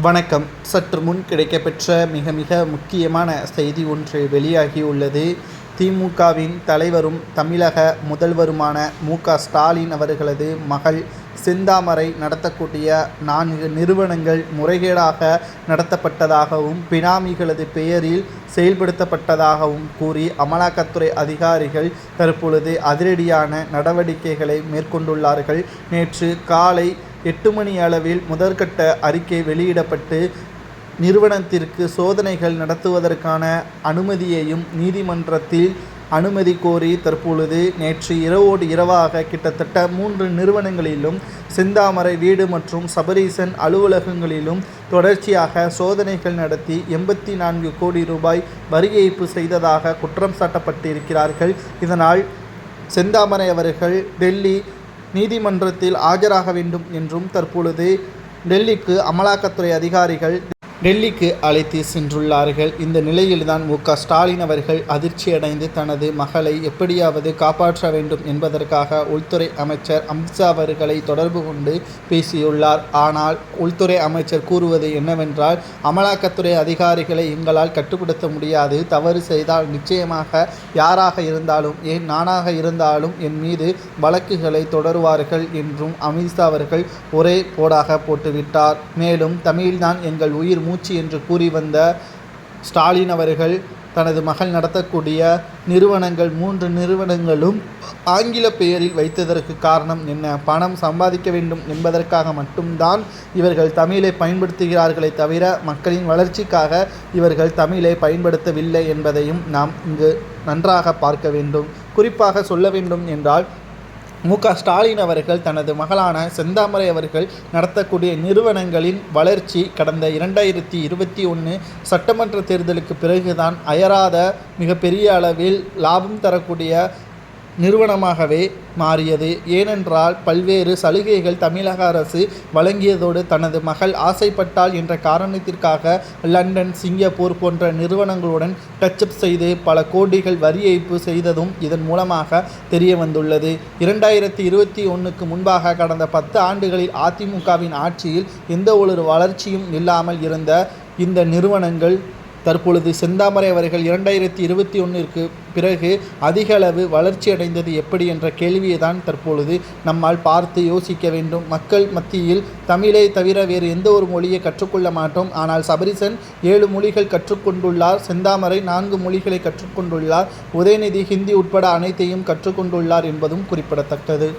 வணக்கம். சற்று முன் கிடைக்கப்பெற்ற மிக முக்கியமான செய்தி ஒன்று வெளியாகியுள்ளது. திமுகவின் தலைவரும் தமிழக முதல்வருமான மு.க.ஸ்டாலின் அவர்களது மகள் செந்தாமரை நடத்தக்கூடிய 4 நிறுவனங்கள் முறைகேடாக நடத்தப்பட்டதாகவும் பினாமிகளது பெயரில் செயல்படுத்தப்பட்டதாகவும் கூறி அமலாக்கத்துறை அதிகாரிகள் தற்பொழுது அதிரடியான நடவடிக்கைகளை மேற்கொண்டுள்ளார்கள். நேற்று காலை 8 மணி அளவில் முதற்கட்ட அறிக்கை வெளியிடப்பட்டு நிறுவனத்திற்கு சோதனைகள் நடத்துவதற்கான அனுமதியையும் நீதிமன்றத்தில் அனுமதி கோரி தற்பொழுது நேற்று இரவோடு இரவாக கிட்டத்தட்ட 3 நிறுவனங்களிலும் செந்தாமரை வீடு மற்றும் சபரீசன் அலுவலகங்களிலும் தொடர்ச்சியாக சோதனைகள் நடத்தி 84 கோடி ரூபாய் வரி ஏய்ப்பு செய்ததாக குற்றம் சாட்டப்பட்டிருக்கிறார்கள். இதனால் செந்தாமரை அவர்கள் டெல்லி நீதிமன்றத்தில் ஆஜராக வேண்டும் என்றும் தற்பொழுது டெல்லிக்கு அமலாக்கத்துறை அதிகாரிகள் டெல்லிக்கு அழைத்து சென்றுள்ளார்கள். இந்த நிலையில்தான் மு.க.ஸ்டாலின் அவர்கள் அதிர்ச்சியடைந்து தனது மகளை எப்படியாவது காப்பாற்ற வேண்டும் என்பதற்காக உள்துறை அமைச்சர் அமித்ஷா அவர்களை தொடர்பு கொண்டு பேசியுள்ளார். ஆனால் உள்துறை அமைச்சர் கூறுவது என்னவென்றால், அமலாக்கத்துறை அதிகாரிகளை எங்களால் கட்டுப்படுத்த முடியாது. தவறு செய்தால் நிச்சயமாக யாராக இருந்தாலும், ஏன் நானாக இருந்தாலும் என் மீது வழக்குகளை தொடருவார்கள் என்றும் அமித்ஷா அவர்கள் ஒரே போடாக போட்டுவிட்டார். மேலும் தமிழ்தான் எங்கள் உயிர் மூச்சு என்று கூறி வந்த ஸ்டாலின் அவர்கள் தனது மகள் நடத்தக்கூடிய நிறுவனங்கள் 3 நிறுவனங்களும் ஆங்கில பெயரில் வைத்ததற்கு காரணம் என்ன? பணம் சம்பாதிக்க வேண்டும் என்பதற்காக மட்டும்தான் இவர்கள் தமிழை பயன்படுத்துகிறார்களே தவிர மக்களின் வளர்ச்சிக்காக இவர்கள் தமிழை பயன்படுத்தவில்லை என்பதையும் நாம் இங்கு நன்றாக பார்க்க வேண்டும். குறிப்பாக சொல்ல வேண்டும் என்றால், மு.க.ஸ்டாலின் அவர்கள் தனது மகளான செந்தாமரை அவர்கள் நடத்தக்கூடிய நிறுவனங்களின் வளர்ச்சி கடந்த 2021 சட்டமன்ற தேர்தலுக்கு பிறகுதான் அயராத மிகப்பெரிய அளவில் லாபம் தரக்கூடிய நிறுவனமாகவே மாறியது. ஏனென்றால் பல்வேறு சலுகைகள் தமிழக அரசு வழங்கியதோடு தனது மகள் ஆசைப்பட்டால் என்ற காரணத்திற்காக லண்டன், சிங்கப்பூர் போன்ற நிறுவனங்களுடன் டச்சப் செய்து பல கோடிகள் வரி ஏய்ப்பு செய்ததும் இதன் மூலமாக தெரிய வந்துள்ளது. 2021க்கு முன்பாக கடந்த 10 ஆண்டுகளில் அதிமுகவின் ஆட்சியில் எந்த ஒரு வளர்ச்சியும் இல்லாமல் இருந்த இந்த நிறுவனங்கள் தற்பொழுது செந்தாமரை அவர்கள் 2021ற்கு பிறகு அதிக அளவு வளர்ச்சியடைந்தது எப்படி என்ற கேள்வியை தான் தற்பொழுது நம்மால் பார்த்து யோசிக்க வேண்டும். மக்கள் மத்தியில் தமிழை தவிர வேறு எந்த ஒரு மொழியை கற்றுக்கொள்ள மாட்டோம். ஆனால் சபரீசன் 7 மொழிகள் கற்றுக்கொண்டுள்ளார். செந்தாமரை 4 மொழிகளை கற்றுக்கொண்டுள்ளார். உதயநிதி ஹிந்தி உட்பட அனைத்தையும் கற்றுக்கொண்டுள்ளார் என்பதும் குறிப்பிடத்தக்கது.